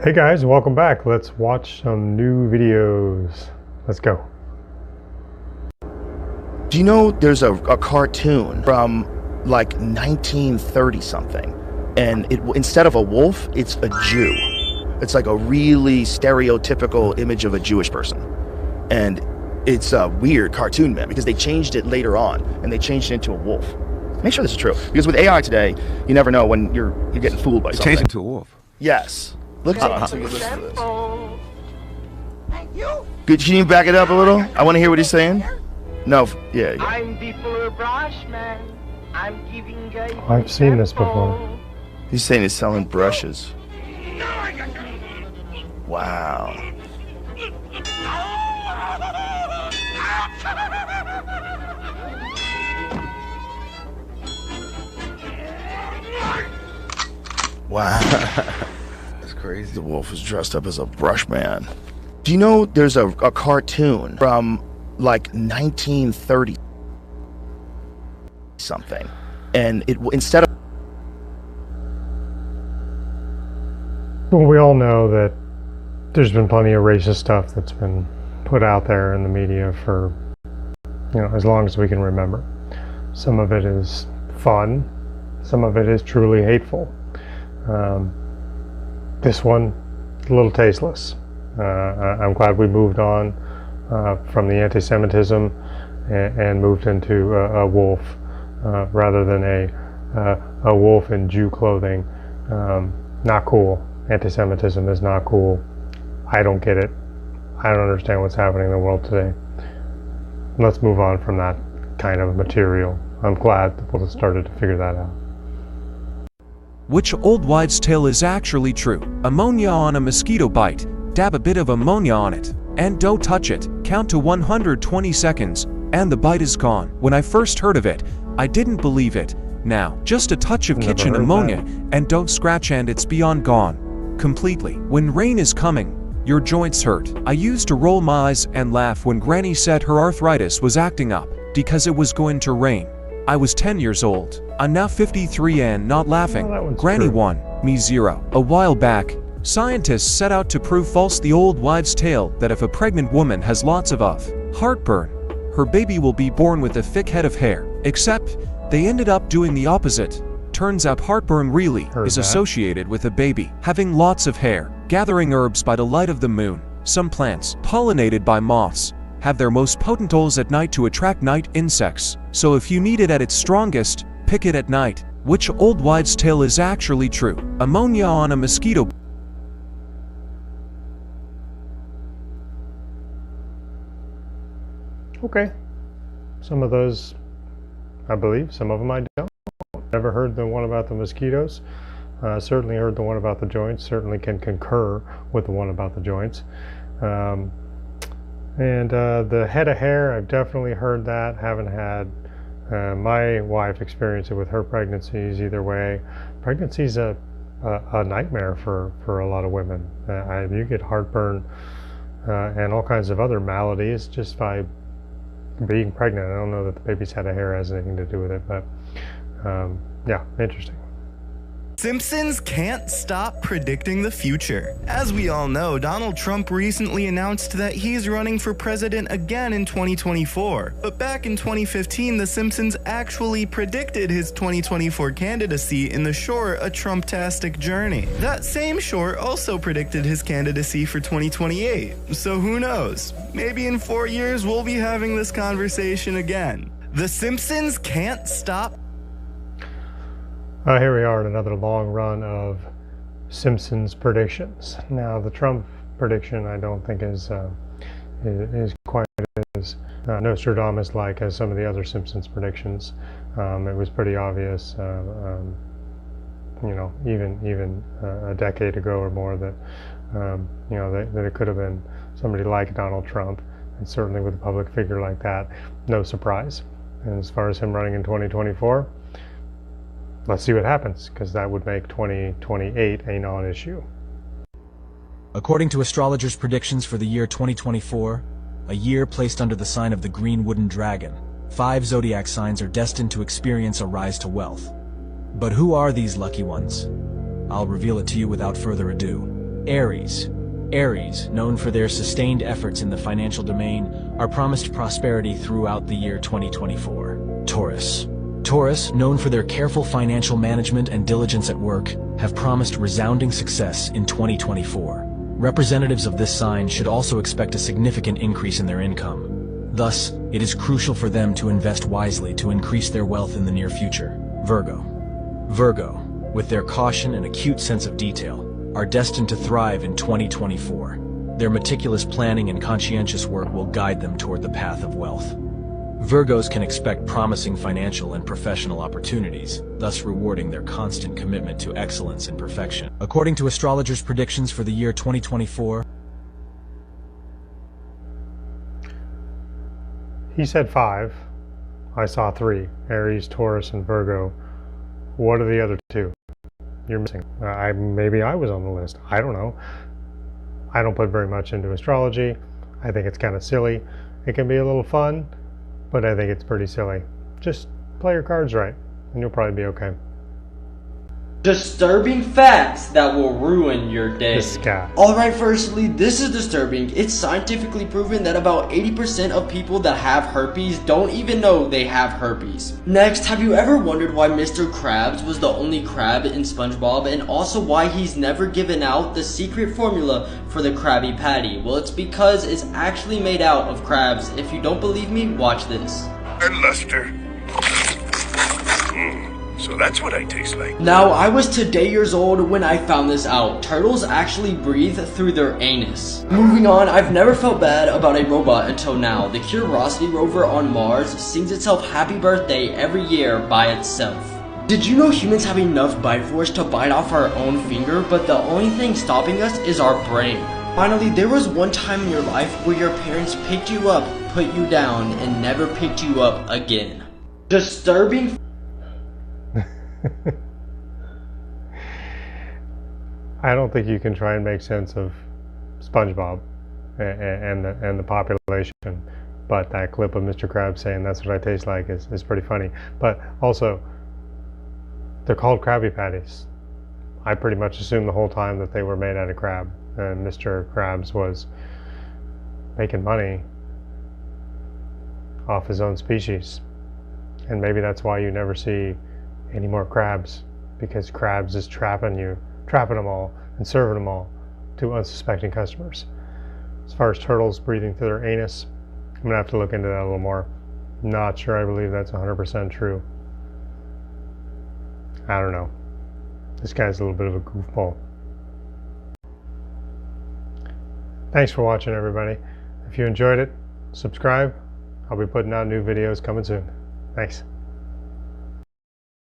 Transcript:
Hey guys, welcome back. Let's watch some new videos. Let's go. Do you know there's a cartoon from like 1930 something, and instead of a wolf, it's a Jew. It's like a really stereotypical image of a Jewish person. And it's a weird cartoon, man, because they changed it later on, and they changed it into a wolf. Make sure this is true, because with AI today, you never know when you're getting fooled by something. Changed into a wolf. Yes. Look at it. Listen to this. Good. Can you back it up a little? I want to hear what he's saying. No. Yeah. I'm the fuller brush man. I'm giving you I've seen this before. He's saying he's selling brushes. Wow. Wow. That's crazy. The wolf is dressed up as a brush man. Do you know there's a cartoon from like 1930 something, and instead of Well, we all know that there's been plenty of racist stuff that's been put out there in the media for, as long as we can remember. Some of it is fun. Some of it is truly hateful. This one, a little tasteless. I'm glad we moved on from the anti-Semitism and moved into a wolf rather than a wolf in Jew clothing. Not cool. Anti-Semitism is not cool. I don't get it. I don't understand what's happening in the world today. Let's move on from that kind of material. I'm glad that people have started to figure that out. Which old wives' tale is actually true? Ammonia on a mosquito bite. Dab a bit of ammonia on it. And don't touch it. Count to 120 seconds. And the bite is gone. When I first heard of it, I didn't believe it. Now, just a touch of kitchen ammonia and don't scratch and it's beyond gone. Completely. When rain is coming, your joints hurt. I used to roll my eyes and laugh when Granny said her arthritis was acting up because it was going to rain. I was 10 years old. I'm now 53 and not laughing. Granny true. 1, me 0. A while back, scientists set out to prove false the old wives' tale that if a pregnant woman has lots of heartburn, her baby will be born with a thick head of hair. Except, they ended up doing the opposite. Turns out heartburn really is associated with a baby having lots of hair. Gathering herbs by the light of the moon. Some plants, pollinated by moths, have their most potent oils at night to attract night insects. So if you need it at its strongest, pick it at night. Which old wives' tale is actually true? Ammonia on a mosquito. Okay. Some of those, I believe. Some of them I don't. Never heard the one about the mosquitoes. Certainly heard the one about the joints. Certainly can concur with the one about the joints. And the head of hair, I've definitely heard that. Haven't had my wife experience it with her pregnancies either way. Pregnancy's a nightmare for a lot of women. You get heartburn and all kinds of other maladies just by being pregnant. I don't know that the baby's head of hair has anything to do with it, but yeah, interesting. Simpsons can't stop predicting the future. As we all know, Donald Trump recently announced that he's running for president again in 2024. But back in 2015, The Simpsons actually predicted his 2024 candidacy in the short A Trump-tastic Journey. That same short also predicted his candidacy for 2028. So who knows? Maybe in 4 years we'll be having this conversation again. The Simpsons can't stop. Here we are in another long run of Simpsons predictions. Now, the Trump prediction I don't think is quite as Nostradamus-like as some of the other Simpsons predictions. It was pretty obvious, even a decade ago or more that that it could have been somebody like Donald Trump, and certainly with a public figure like that, no surprise. And as far as him running in 2024. Let's see what happens, because that would make 2028 a non-issue. According to astrologers' predictions for the year 2024, a year placed under the sign of the green wooden dragon, 5 zodiac signs are destined to experience a rise to wealth. But who are these lucky ones? I'll reveal it to you without further ado. Aries. Aries, known for their sustained efforts in the financial domain, are promised prosperity throughout the year 2024. Taurus. Taurus, known for their careful financial management and diligence at work, have promised resounding success in 2024. Representatives of this sign should also expect a significant increase in their income. Thus, it is crucial for them to invest wisely to increase their wealth in the near future. Virgo. Virgo, with their caution and acute sense of detail, are destined to thrive in 2024. Their meticulous planning and conscientious work will guide them toward the path of wealth. Virgos can expect promising financial and professional opportunities, thus rewarding their constant commitment to excellence and perfection. According to astrologers' predictions for the year 2024, He said 5. I saw 3. Aries, Taurus, and Virgo. What are the other 2? You're missing. Maybe I was on the list. I don't know. I don't put very much into astrology. I think it's kind of silly. It can be a little fun, but I think it's pretty silly. Just play your cards right, and you'll probably be okay. Disturbing facts that will ruin your day. This guy. Alright, firstly, this is disturbing. It's scientifically proven that about 80% of people that have herpes don't even know they have herpes. Next, have you ever wondered why Mr. Krabs was the only crab in SpongeBob, and also why he's never given out the secret formula for the Krabby Patty? Well, it's because it's actually made out of crabs. If you don't believe me, watch this. And luster. So that's what I taste like. Now, I was today years old when I found this out. Turtles actually breathe through their anus. Moving on, I've never felt bad about a robot until now. The Curiosity rover on Mars sings itself happy birthday every year by itself. Did you know humans have enough bite force to bite off our own finger, but the only thing stopping us is our brain? Finally, there was one time in your life where your parents picked you up, put you down, and never picked you up again. Disturbing. I don't think you can try and make sense of SpongeBob and the population, but that clip of Mr. Krabs saying that's what I taste like is pretty funny. But also, they're called Krabby Patties. I pretty much assumed the whole time that they were made out of crab, and Mr. Krabs was making money off his own species. And maybe that's why you never see any more crabs, because Krabs is trapping them all and serving them all to unsuspecting customers. As far as turtles breathing through their anus, I'm gonna have to look into that a little more. Not sure I believe that's 100% true. I don't know. This guy's a little bit of a goofball. Thanks for watching, everybody. If you enjoyed it, subscribe. I'll be putting out new videos coming soon. Thanks.